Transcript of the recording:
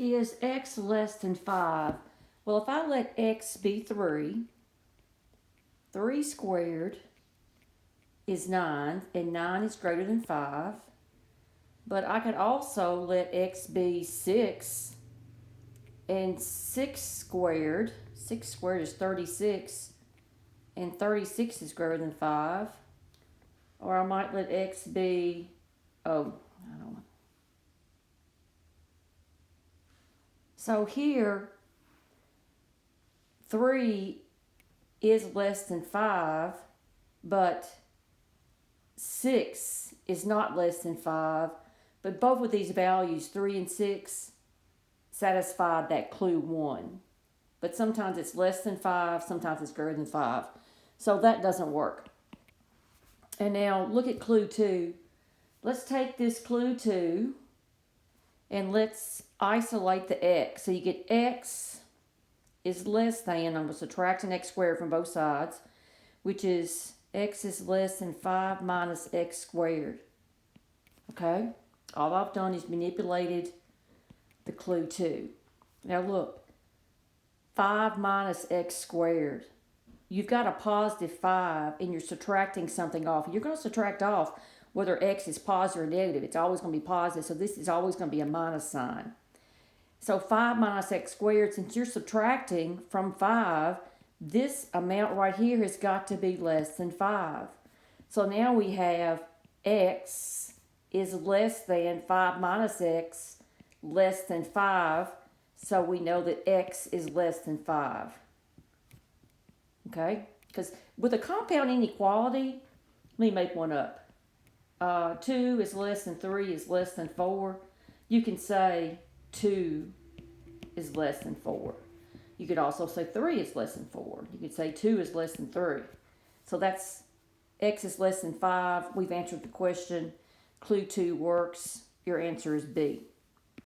Is x less than 5? Well, if I let x be 3, 3 squared is 9, and 9 is greater than 5. But I could also let x be 6, and 6 squared is 36, and 36 is greater than 5. Or I might let x be, I don't know. So here, 3 is less than 5, but 6 is not less than 5. But both of these values, 3 and 6, satisfy that clue 1. But sometimes it's less than 5, sometimes it's greater than 5. So that doesn't work. And now look at clue 2. Let's take this clue 2 and let's isolate the x. So you get x is less than, I'm subtracting x squared from both sides, which is x is less than 5 minus x squared. Okay? All I've done is manipulated the clue 2. Now look, 5 minus x squared. You've got a positive 5 and you're subtracting something off. You're going to subtract off whether x is positive or negative. It's always going to be positive, so this is always going to be a minus sign. So 5 minus x squared, since you're subtracting from 5, this amount right here has got to be less than 5. So now we have x is less than 5 minus x less than 5. So we know that x is less than 5. Okay? Because with a compound inequality, let me make one up. 2 is less than 3 is less than 4. You can say 2 is less than 4. You could also say 3 is less than 4. You could say 2 is less than 3. So that's x is less than 5. We've answered the question. Clue 2 works. Your answer is B.